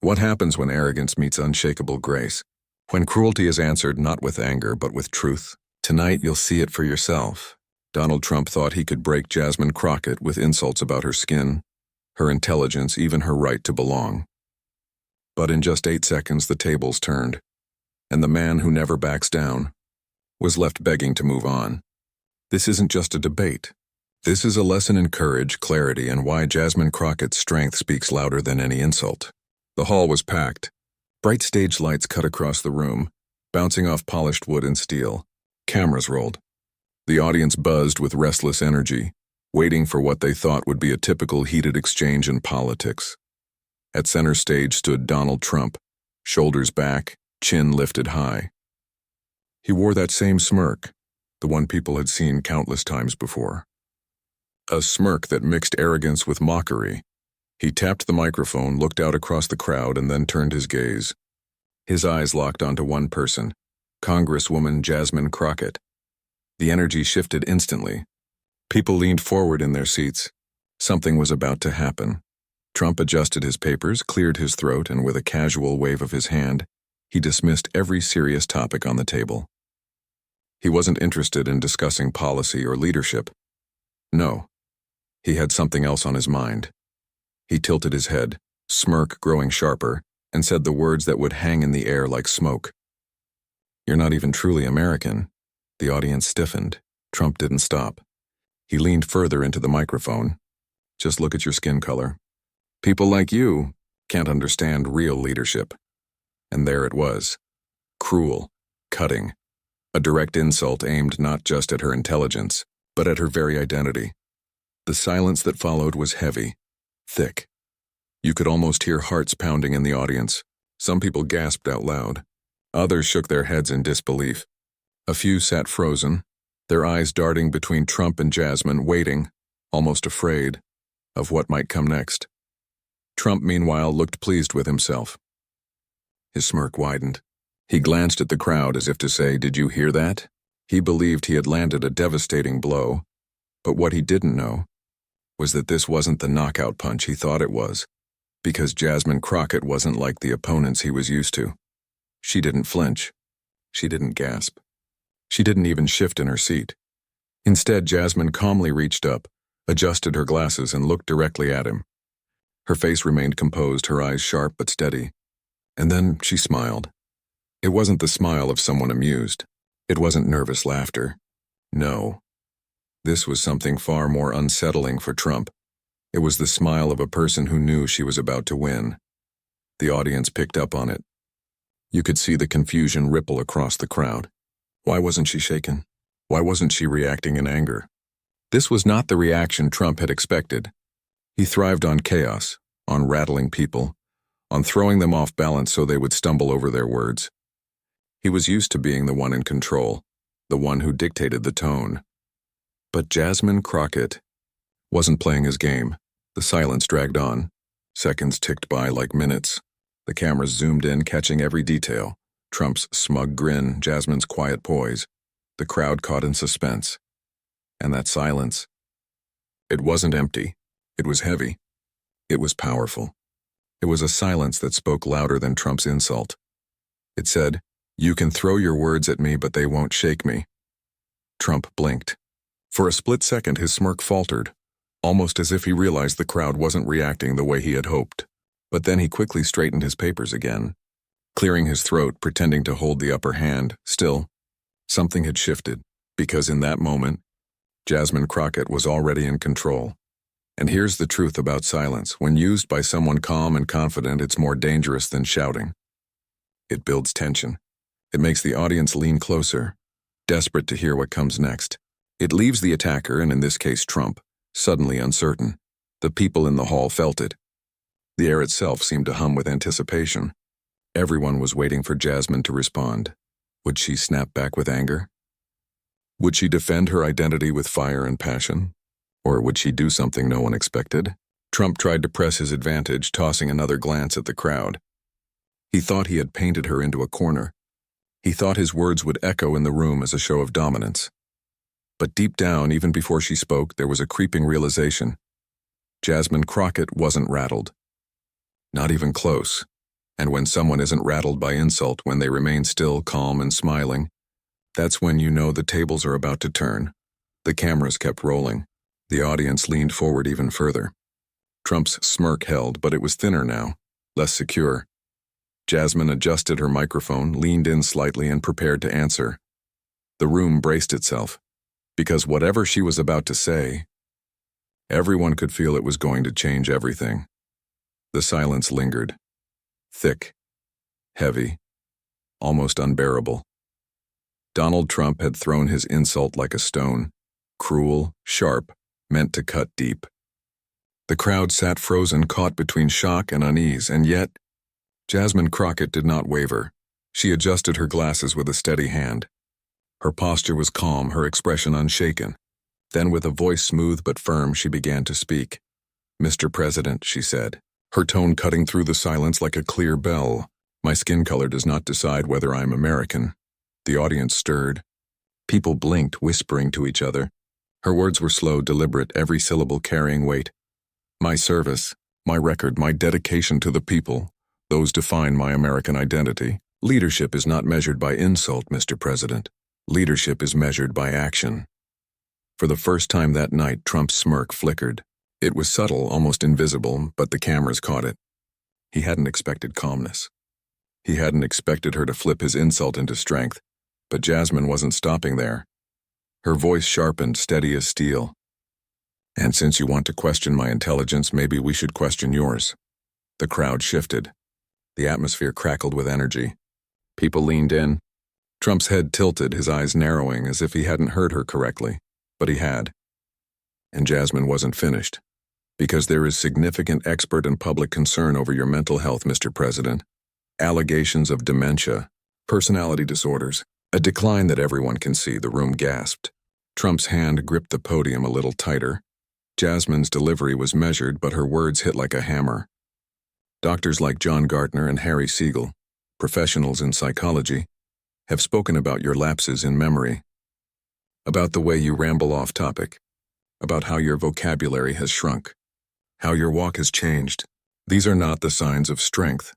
What happens when arrogance meets unshakable grace? When cruelty is answered not with anger but with truth? Tonight you'll see it for yourself. Donald Trump thought he could break Jasmine Crockett with insults about her skin, her intelligence, even her right to belong. But in just 8 seconds the tables turned, and the man who never backs down was left begging to move on. This isn't just a debate. This is a lesson in courage, clarity, and why Jasmine Crockett's strength speaks louder than any insult. The hall was packed. Bright stage lights cut across the room, bouncing off polished wood and steel. Cameras rolled. The audience buzzed with restless energy, waiting for what they thought would be a typical heated exchange in politics. At center stage stood Donald Trump, shoulders back, chin lifted high. He wore that same smirk, the one people had seen countless times before. A smirk that mixed arrogance with mockery. He tapped the microphone, looked out across the crowd, and then turned his gaze. His eyes locked onto one person, Congresswoman Jasmine Crockett. The energy shifted instantly. People leaned forward in their seats. Something was about to happen. Trump adjusted his papers, cleared his throat, and with a casual wave of his hand, he dismissed every serious topic on the table. He wasn't interested in discussing policy or leadership. No, he had something else on his mind. He tilted his head, smirk growing sharper, and said the words that would hang in the air like smoke. "You're not even truly American." The audience stiffened. Trump didn't stop. He leaned further into the microphone. "Just look at your skin color. People like you can't understand real leadership." And there it was. Cruel, cutting, a direct insult aimed not just at her intelligence, but at her very identity. The silence that followed was heavy, thick. You could almost hear hearts pounding in the audience. Some people gasped out loud. Others shook their heads in disbelief. A few sat frozen, their eyes darting between Trump and Jasmine, waiting, almost afraid, of what might come next. Trump, meanwhile, looked pleased with himself. His smirk widened. He glanced at the crowd as if to say, "Did you hear that?" He believed he had landed a devastating blow, but what he didn't know was that this wasn't the knockout punch he thought it was, because Jasmine Crockett wasn't like the opponents he was used to. She didn't flinch. She didn't gasp. She didn't even shift in her seat. Instead, Jasmine calmly reached up, adjusted her glasses, and looked directly at him. Her face remained composed, her eyes sharp but steady. And then she smiled. It wasn't the smile of someone amused. It wasn't nervous laughter. No. This was something far more unsettling for Trump. It was the smile of a person who knew she was about to win. The audience picked up on it. You could see the confusion ripple across the crowd. Why wasn't she shaken? Why wasn't she reacting in anger? This was not the reaction Trump had expected. He thrived on chaos, on rattling people, on throwing them off balance so they would stumble over their words. He was used to being the one in control, the one who dictated the tone. But Jasmine Crockett wasn't playing his game. The silence dragged on. Seconds ticked by like minutes. The cameras zoomed in, catching every detail. Trump's smug grin, Jasmine's quiet poise. The crowd caught in suspense. And that silence. It wasn't empty. It was heavy. It was powerful. It was a silence that spoke louder than Trump's insult. It said, "You can throw your words at me, but they won't shake me." Trump blinked. For a split second, his smirk faltered, almost as if he realized the crowd wasn't reacting the way he had hoped. But then he quickly straightened his papers again, clearing his throat, pretending to hold the upper hand. Still, something had shifted, because in that moment, Jasmine Crockett was already in control. And here's the truth about silence. When used by someone calm and confident, it's more dangerous than shouting. It builds tension. It makes the audience lean closer, desperate to hear what comes next. It leaves the attacker, and in this case Trump, suddenly uncertain. The people in the hall felt it. The air itself seemed to hum with anticipation. Everyone was waiting for Jasmine to respond. Would she snap back with anger? Would she defend her identity with fire and passion? Or would she do something no one expected? Trump tried to press his advantage, tossing another glance at the crowd. He thought he had painted her into a corner. He thought his words would echo in the room as a show of dominance. But deep down, even before she spoke, there was a creeping realization. Jasmine Crockett wasn't rattled. Not even close. And when someone isn't rattled by insult, when they remain still, calm, and smiling, that's when you know the tables are about to turn. The cameras kept rolling. The audience leaned forward even further. Trump's smirk held, but it was thinner now, less secure. Jasmine adjusted her microphone, leaned in slightly, and prepared to answer. The room braced itself, because whatever she was about to say, everyone could feel it was going to change everything. The silence lingered. Thick, heavy, almost unbearable. Donald Trump had thrown his insult like a stone, cruel, sharp, meant to cut deep. The crowd sat frozen, caught between shock and unease, and yet, Jasmine Crockett did not waver. She adjusted her glasses with a steady hand. Her posture was calm, her expression unshaken. Then, with a voice smooth but firm, she began to speak. "Mr. President," she said, her tone cutting through the silence like a clear bell, "my skin color does not decide whether I'm American." The audience stirred. People blinked, whispering to each other. Her words were slow, deliberate, every syllable carrying weight. "My service, my record, my dedication to the people, those define my American identity. Leadership is not measured by insult, Mr. President. Leadership is measured by action." For the first time that night, Trump's smirk flickered. It was subtle, almost invisible, but the cameras caught it. He hadn't expected calmness. He hadn't expected her to flip his insult into strength, but Jasmine wasn't stopping there. Her voice sharpened, steady as steel. "And since you want to question my intelligence, maybe we should question yours." The crowd shifted. The atmosphere crackled with energy. People leaned in. Trump's head tilted, his eyes narrowing, as if he hadn't heard her correctly. But he had. And Jasmine wasn't finished. "Because there is significant expert and public concern over your mental health, Mr. President. Allegations of dementia, personality disorders, a decline that everyone can see," the room gasped. Trump's hand gripped the podium a little tighter. Jasmine's delivery was measured, but her words hit like a hammer. "Doctors like John Gardner and Harry Siegel, professionals in psychology, have spoken about your lapses in memory, about the way you ramble off topic, about how your vocabulary has shrunk, how your walk has changed. These are not the signs of strength.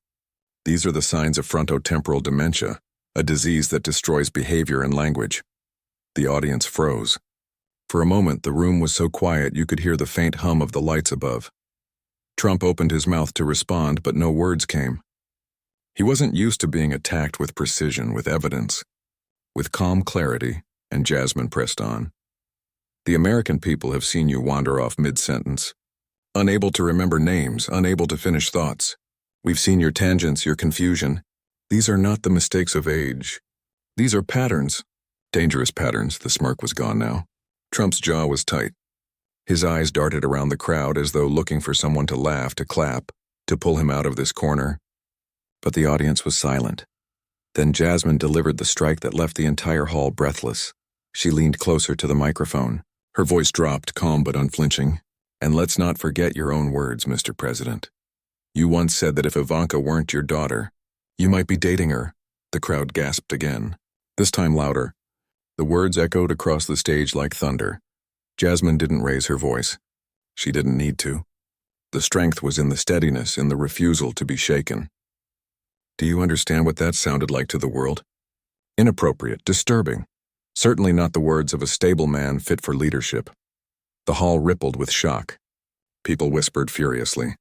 These are the signs of frontotemporal dementia, a disease that destroys behavior and language." The audience froze. For a moment, the room was so quiet you could hear the faint hum of the lights above. Trump opened his mouth to respond, but no words came. He wasn't used to being attacked with precision, with evidence, with calm clarity, and Jasmine pressed on. "The American people have seen you wander off mid-sentence, unable to remember names, unable to finish thoughts. We've seen your tangents, your confusion. These are not the mistakes of age. These are patterns, dangerous patterns." The smirk was gone now. Trump's jaw was tight. His eyes darted around the crowd as though looking for someone to laugh, to clap, to pull him out of this corner. But the audience was silent. Then Jasmine delivered the strike that left the entire hall breathless. She leaned closer to the microphone. Her voice dropped, calm but unflinching. "And let's not forget your own words, Mr. President. You once said that if Ivanka weren't your daughter, you might be dating her." The crowd gasped again, this time louder. The words echoed across the stage like thunder. Jasmine didn't raise her voice. She didn't need to. The strength was in the steadiness, in the refusal to be shaken. "Do you understand what that sounded like to the world? Inappropriate, disturbing. Certainly not the words of a stable man fit for leadership." The hall rippled with shock. People whispered furiously.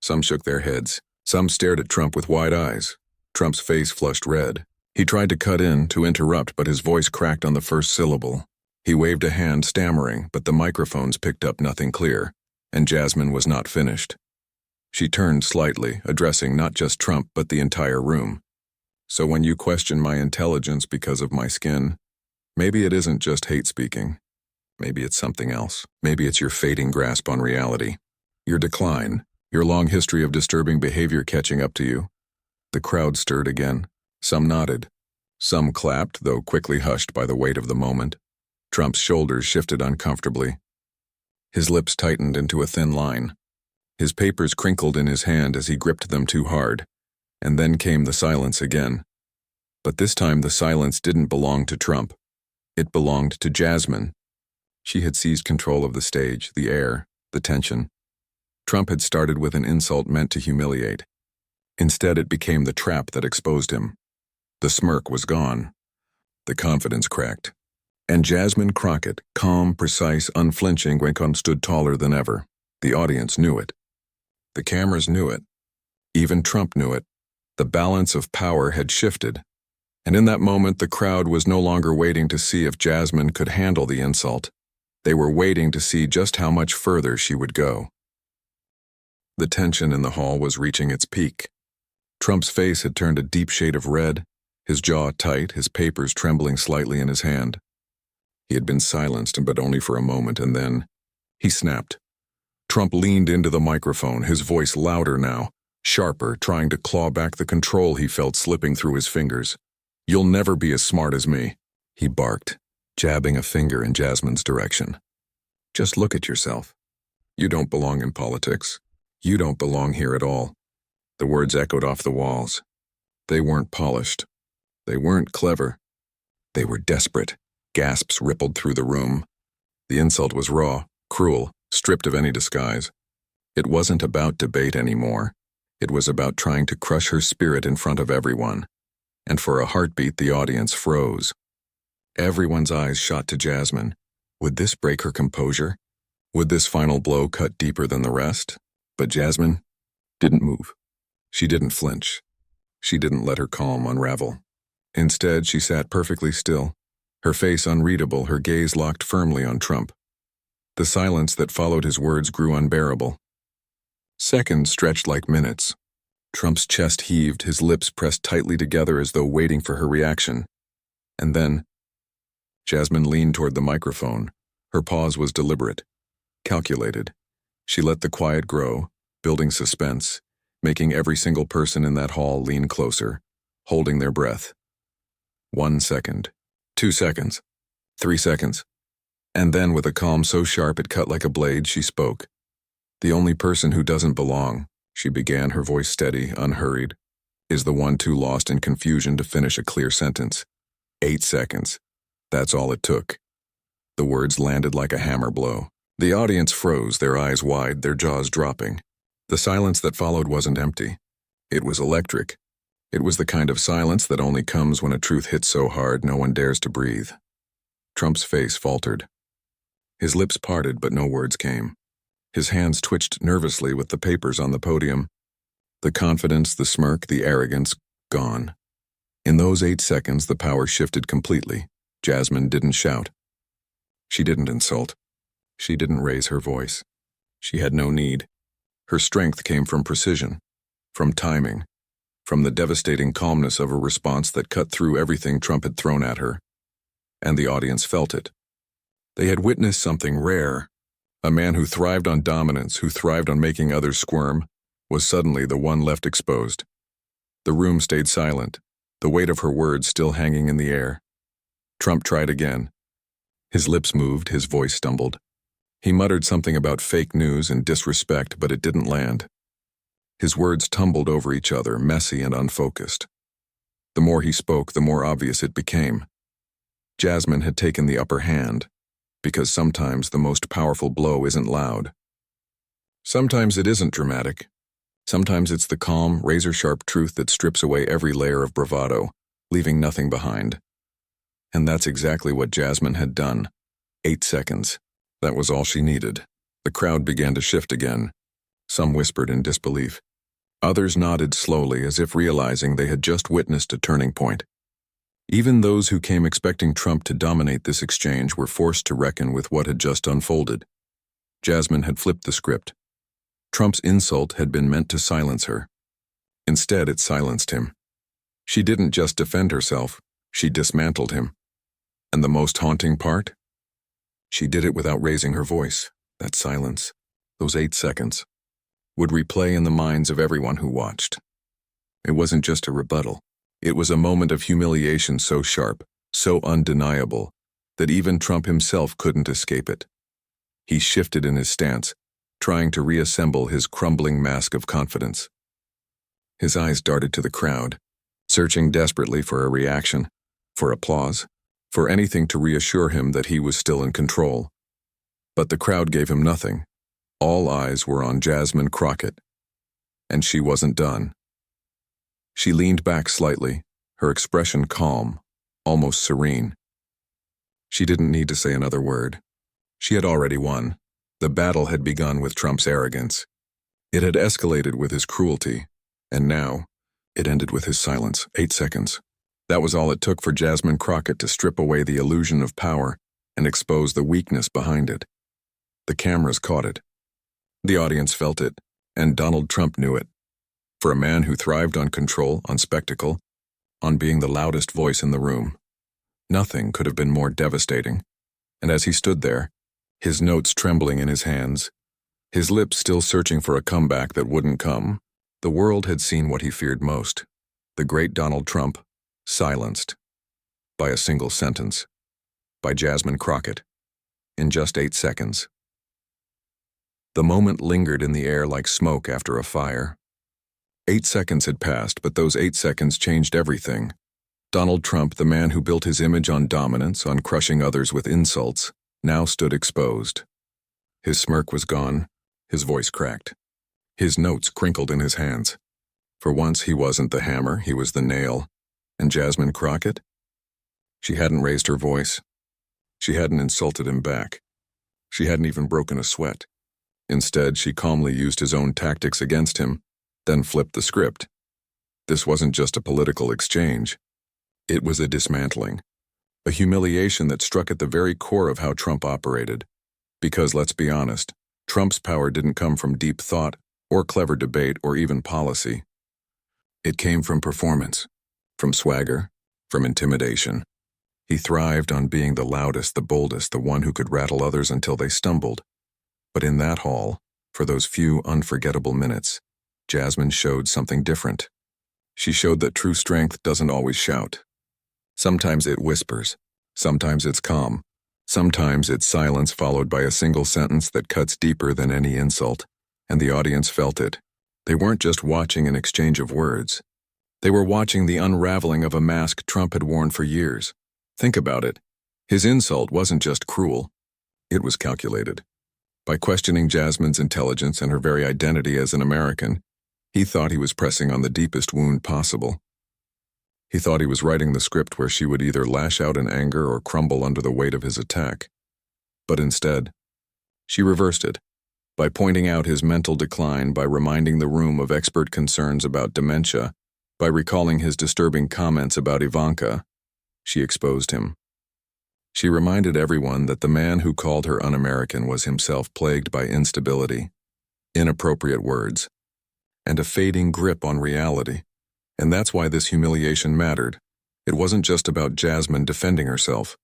Some shook their heads. Some stared at Trump with wide eyes. Trump's face flushed red. He tried to cut in, to interrupt, but his voice cracked on the first syllable. He waved a hand, stammering, but the microphones picked up nothing clear, and Jasmine was not finished. She turned slightly, addressing not just Trump but the entire room. "So when you question my intelligence because of my skin, maybe it isn't just hate speaking. Maybe it's something else. Maybe it's your fading grasp on reality. Your decline, your long history of disturbing behavior catching up to you." The crowd stirred again. Some nodded. Some clapped, though quickly hushed by the weight of the moment. Trump's shoulders shifted uncomfortably. His lips tightened into a thin line. His papers crinkled in his hand as he gripped them too hard. And then came the silence again. But this time the silence didn't belong to Trump. It belonged to Jasmine. She had seized control of the stage, the air, the tension. Trump had started with an insult meant to humiliate. Instead, it became the trap that exposed him. The smirk was gone. The confidence cracked. And Jasmine Crockett, calm, precise, unflinching, stood taller than ever. The audience knew it. The cameras knew it. Even Trump knew it. The balance of power had shifted. And in that moment, the crowd was no longer waiting to see if Jasmine could handle the insult. They were waiting to see just how much further she would go. The tension in the hall was reaching its peak. Trump's face had turned a deep shade of red, his jaw tight, his papers trembling slightly in his hand. He had been silenced, but only for a moment, and then he snapped. Trump leaned into the microphone, his voice louder now, sharper, trying to claw back the control he felt slipping through his fingers. "You'll never be as smart as me," he barked, jabbing a finger in Jasmine's direction. "Just look at yourself. You don't belong in politics. You don't belong here at all." The words echoed off the walls. They weren't polished. They weren't clever. They were desperate. Gasps rippled through the room. The insult was raw, cruel, stripped of any disguise. It wasn't about debate anymore. It was about trying to crush her spirit in front of everyone. And for a heartbeat, the audience froze. Everyone's eyes shot to Jasmine. Would this break her composure? Would this final blow cut deeper than the rest? But Jasmine didn't move. She didn't flinch. She didn't let her calm unravel. Instead, she sat perfectly still, her face unreadable, her gaze locked firmly on Trump. The silence that followed his words grew unbearable. Seconds stretched like minutes. Trump's chest heaved, his lips pressed tightly together as though waiting for her reaction. And then, Jasmine leaned toward the microphone. Her pause was deliberate, calculated. She let the quiet grow, building suspense, making every single person in that hall lean closer, holding their breath. 1 second, 2 seconds, 3 seconds. And then, with a calm so sharp it cut like a blade, she spoke. "The only person who doesn't belong," she began, her voice steady, unhurried, "is the one too lost in confusion to finish a clear sentence. 8 seconds. That's all it took." The words landed like a hammer blow. The audience froze, their eyes wide, their jaws dropping. The silence that followed wasn't empty. It was electric. It was the kind of silence that only comes when a truth hits so hard no one dares to breathe. Trump's face faltered. His lips parted, but no words came. His hands twitched nervously with the papers on the podium. The confidence, the smirk, the arrogance, gone. In those 8 seconds, the power shifted completely. Jasmine didn't shout. She didn't insult. She didn't raise her voice. She had no need. Her strength came from precision, from timing, from the devastating calmness of a response that cut through everything Trump had thrown at her. And the audience felt it. They had witnessed something rare. A man who thrived on dominance, who thrived on making others squirm, was suddenly the one left exposed. The room stayed silent, the weight of her words still hanging in the air. Trump tried again. His lips moved, his voice stumbled. He muttered something about fake news and disrespect, but it didn't land. His words tumbled over each other, messy and unfocused. The more he spoke, the more obvious it became. Jasmine had taken the upper hand, because sometimes the most powerful blow isn't loud. Sometimes it isn't dramatic. Sometimes it's the calm, razor-sharp truth that strips away every layer of bravado, leaving nothing behind. And that's exactly what Jasmine had done. 8 seconds. That was all she needed. The crowd began to shift again. Some whispered in disbelief. Others nodded slowly, as if realizing they had just witnessed a turning point. Even those who came expecting Trump to dominate this exchange were forced to reckon with what had just unfolded. Jasmine had flipped the script. Trump's insult had been meant to silence her. Instead, it silenced him. She didn't just defend herself, she dismantled him. And the most haunting part? She did it without raising her voice. That silence, those 8 seconds, would replay in the minds of everyone who watched. It wasn't just a rebuttal. It was a moment of humiliation so sharp, so undeniable, that even Trump himself couldn't escape it. He shifted in his stance, trying to reassemble his crumbling mask of confidence. His eyes darted to the crowd, searching desperately for a reaction, for applause, for anything to reassure him that he was still in control. But the crowd gave him nothing. All eyes were on Jasmine Crockett. And she wasn't done. She leaned back slightly, her expression calm, almost serene. She didn't need to say another word. She had already won. The battle had begun with Trump's arrogance. It had escalated with his cruelty, and now it ended with his silence. 8 seconds. That was all it took for Jasmine Crockett to strip away the illusion of power and expose the weakness behind it. The cameras caught it. The audience felt it, and Donald Trump knew it. For a man who thrived on control, on spectacle, on being the loudest voice in the room, nothing could have been more devastating. And as he stood there, his notes trembling in his hands, his lips still searching for a comeback that wouldn't come, the world had seen what he feared most. The great Donald Trump, silenced. By a single sentence. By Jasmine Crockett. In just 8 seconds. The moment lingered in the air like smoke after a fire. 8 seconds had passed, but those 8 seconds changed everything. Donald Trump, the man who built his image on dominance, on crushing others with insults, now stood exposed. His smirk was gone, his voice cracked. His notes crinkled in his hands. For once he wasn't the hammer, he was the nail. And Jasmine Crockett? She hadn't raised her voice. She hadn't insulted him back. She hadn't even broken a sweat. Instead, she calmly used his own tactics against him, then flipped the script. This wasn't just a political exchange. It was a dismantling. A humiliation that struck at the very core of how Trump operated. Because, let's be honest, Trump's power didn't come from deep thought, or clever debate, or even policy. It came from performance, from swagger, from intimidation. He thrived on being the loudest, the boldest, the one who could rattle others until they stumbled. But in that hall, for those few unforgettable minutes, Jasmine showed something different. She showed that true strength doesn't always shout. Sometimes it whispers. Sometimes it's calm. Sometimes it's silence followed by a single sentence that cuts deeper than any insult. And the audience felt it. They weren't just watching an exchange of words. They were watching the unraveling of a mask Trump had worn for years. Think about it. His insult wasn't just cruel. It was calculated. By questioning Jasmine's intelligence and her very identity as an American, he thought he was pressing on the deepest wound possible. He thought he was writing the script where she would either lash out in anger or crumble under the weight of his attack. But instead, she reversed it. By pointing out his mental decline, by reminding the room of expert concerns about dementia, by recalling his disturbing comments about Ivanka, she exposed him. She reminded everyone that the man who called her un-American was himself plagued by instability, inappropriate words, and a fading grip on reality. And that's why this humiliation mattered. It wasn't just about Jasmine defending herself.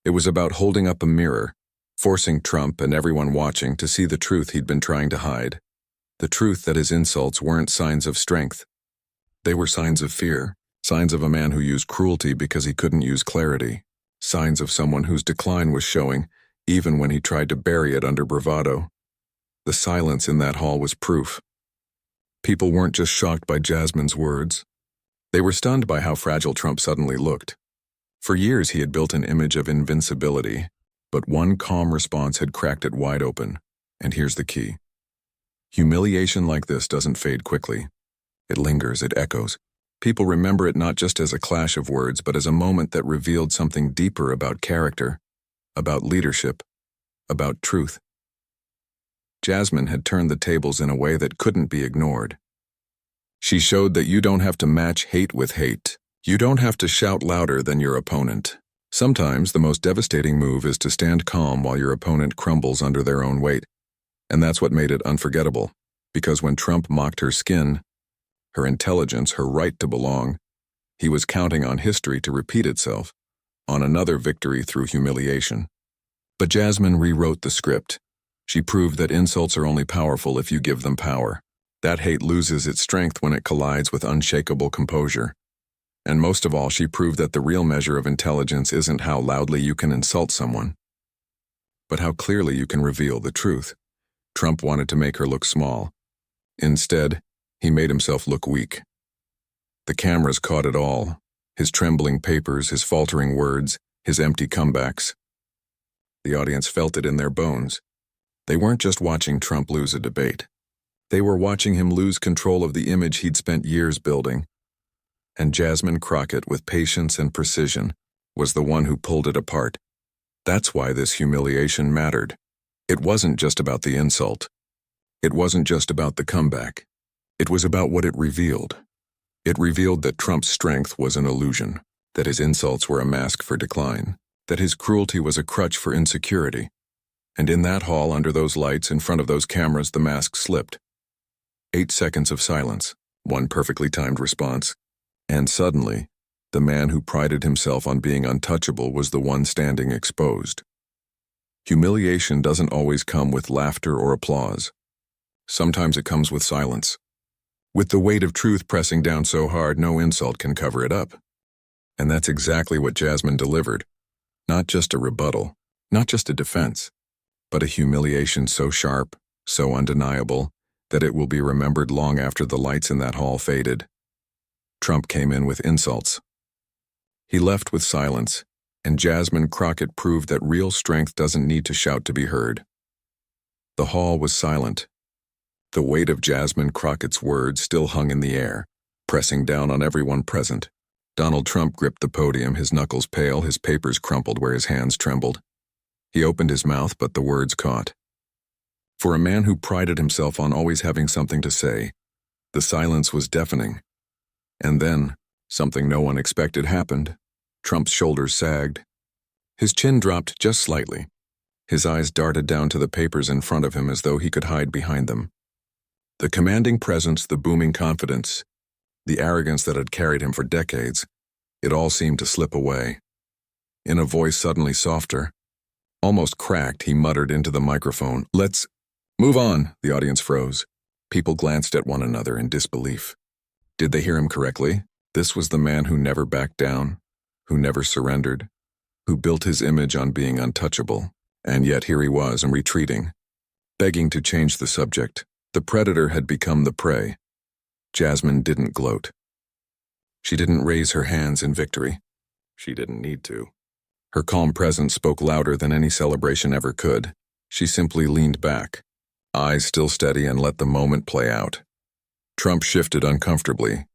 It was about holding up a mirror, forcing Trump and everyone watching to see the truth he'd been trying to hide. The truth that his insults weren't signs of strength. They were signs of fear, signs of a man who used cruelty because he couldn't use clarity, signs of someone whose decline was showing, even when he tried to bury it under bravado. The silence in that hall was proof. People weren't just shocked by Jasmine's words. They were stunned by how fragile Trump suddenly looked. For years he had built an image of invincibility, but one calm response had cracked it wide open. And here's the key. Humiliation like this doesn't fade quickly. It lingers, it echoes. People remember it not just as a clash of words, but as a moment that revealed something deeper about character, about leadership, about truth. Jasmine had turned the tables in a way that couldn't be ignored. She showed that you don't have to match hate with hate. You don't have to shout louder than your opponent. Sometimes the most devastating move is to stand calm while your opponent crumbles under their own weight. And that's what made it unforgettable. Because when Trump mocked her skin, her intelligence, her right to belong, he was counting on history to repeat itself, on another victory through humiliation. But Jasmine rewrote the script. She proved that insults are only powerful if you give them power. That hate loses its strength when it collides with unshakable composure. And most of all, she proved that the real measure of intelligence isn't how loudly you can insult someone, but how clearly you can reveal the truth. Trump wanted to make her look small. Instead, he made himself look weak. The cameras caught it all. His trembling papers, his faltering words, his empty comebacks. The audience felt it in their bones. They weren't just watching Trump lose a debate. They were watching him lose control of the image he'd spent years building. and Jasmine Crockett, with patience and precision, was the one who pulled it apart. That's why this humiliation mattered. It wasn't just about the insult. It wasn't just about the comeback. It was about what it revealed. It revealed that Trump's strength was an illusion, that his insults were a mask for decline, that his cruelty was a crutch for insecurity. And in that hall, under those lights, in front of those cameras, the mask slipped. 8 seconds of silence, one perfectly timed response, and suddenly, the man who prided himself on being untouchable was the one standing exposed. Humiliation doesn't always come with laughter or applause. Sometimes it comes with silence. With the weight of truth pressing down so hard, no insult can cover it up. And that's exactly what Jasmine delivered. Not just a rebuttal, not just a defense, but a humiliation so sharp, so undeniable, that it will be remembered long after the lights in that hall faded. Trump came in with insults. He left with silence, and Jasmine Crockett proved that real strength doesn't need to shout to be heard. The hall was silent. The weight of Jasmine Crockett's words still hung in the air, pressing down on everyone present. Donald Trump gripped the podium, his knuckles pale, his papers crumpled where his hands trembled. He opened his mouth, but the words caught. For a man who prided himself on always having something to say, the silence was deafening. And then, something no one expected happened. Trump's shoulders sagged. His chin dropped just slightly. His eyes darted down to the papers in front of him as though he could hide behind them. The commanding presence, the booming confidence, the arrogance that had carried him for decades, it all seemed to slip away. In a voice suddenly softer, almost cracked, he muttered into the microphone, "Let's move on." The audience froze. People glanced at one another in disbelief. Did they hear him correctly? This was the man who never backed down, who never surrendered, who built his image on being untouchable. And yet here he was, and retreating, begging to change the subject. The predator had become the prey. Jasmine didn't gloat. She didn't raise her hands in victory. She didn't need to. Her calm presence spoke louder than any celebration ever could. She simply leaned back, eyes still steady, and let the moment play out. Trump shifted uncomfortably,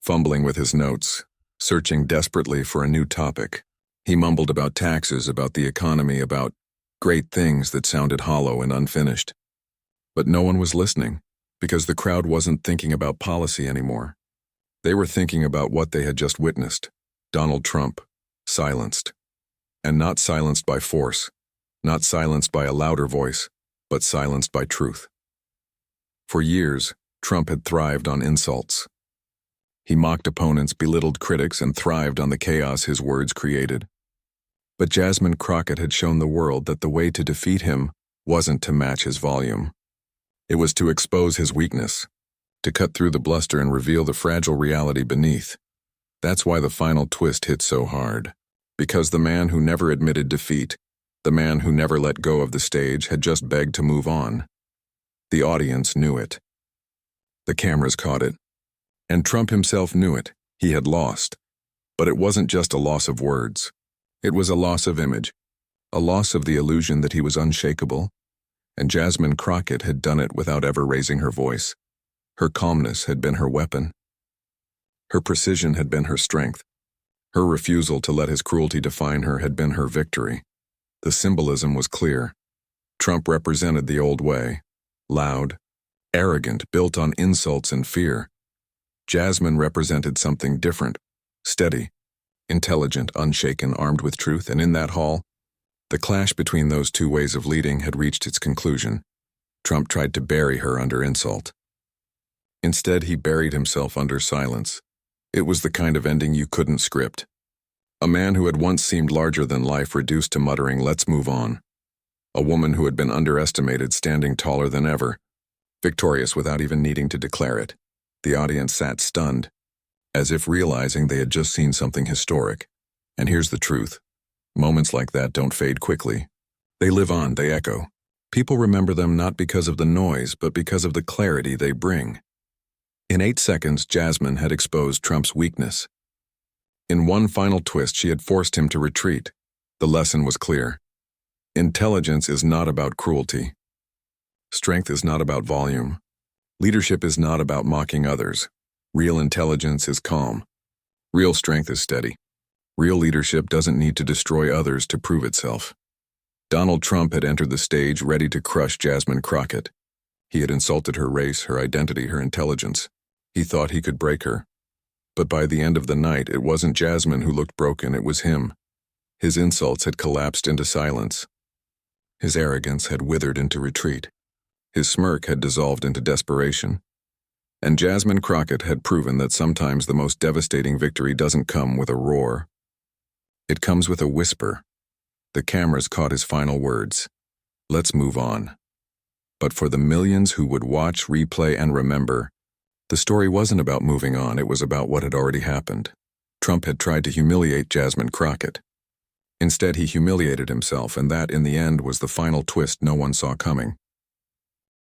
fumbling with his notes, searching desperately for a new topic. He mumbled about taxes, about the economy, about great things that sounded hollow and unfinished. But no one was listening, because the crowd wasn't thinking about policy anymore. They were thinking about what they had just witnessed. Donald Trump, silenced. And not silenced by force, not silenced by a louder voice, but silenced by truth. For years, Trump had thrived on insults. He mocked opponents, belittled critics, and thrived on the chaos his words created. But Jasmine Crockett had shown the world that the way to defeat him wasn't to match his volume. It was to expose his weakness, to cut through the bluster and reveal the fragile reality beneath. That's why the final twist hit so hard. Because the man who never admitted defeat, the man who never let go of the stage, had just begged to move on. The audience knew it. The cameras caught it. And Trump himself knew it. He had lost. But it wasn't just a loss of words. It was a loss of image, a loss of the illusion that he was unshakable. And Jasmine Crockett had done it without ever raising her voice. Her calmness had been her weapon. Her precision had been her strength. Her refusal to let his cruelty define her had been her victory. The symbolism was clear. Trump represented the old way, loud, arrogant, built on insults and fear. Jasmine represented something different, steady, intelligent, unshaken, armed with truth, and in that hall, the clash between those two ways of leading had reached its conclusion. Trump tried to bury her under insult. Instead, he buried himself under silence. It was the kind of ending you couldn't script. A man who had once seemed larger than life reduced to muttering, "Let's move on." A woman who had been underestimated standing taller than ever, victorious without even needing to declare it. The audience sat stunned, as if realizing they had just seen something historic. And here's the truth. Moments like that don't fade quickly. They live on, they echo. People remember them not because of the noise, but because of the clarity they bring. In 8 seconds, Jasmine had exposed Trump's weakness. In one final twist, she had forced him to retreat. The lesson was clear. Intelligence is not about cruelty. Strength is not about volume. Leadership is not about mocking others. Real intelligence is calm. Real strength is steady. Real leadership doesn't need to destroy others to prove itself. Donald Trump had entered the stage ready to crush Jasmine Crockett. He had insulted her race, her identity, her intelligence. He thought he could break her. But by the end of the night, it wasn't Jasmine who looked broken, it was him. His insults had collapsed into silence. His arrogance had withered into retreat. His smirk had dissolved into desperation. And Jasmine Crockett had proven that sometimes the most devastating victory doesn't come with a roar. It comes with a whisper. The cameras caught his final words. Let's move on. But for the millions who would watch, replay, and remember, the story wasn't about moving on, it was about what had already happened. Trump had tried to humiliate Jasmine Crockett. Instead, he humiliated himself, and that, in the end, was the final twist no one saw coming.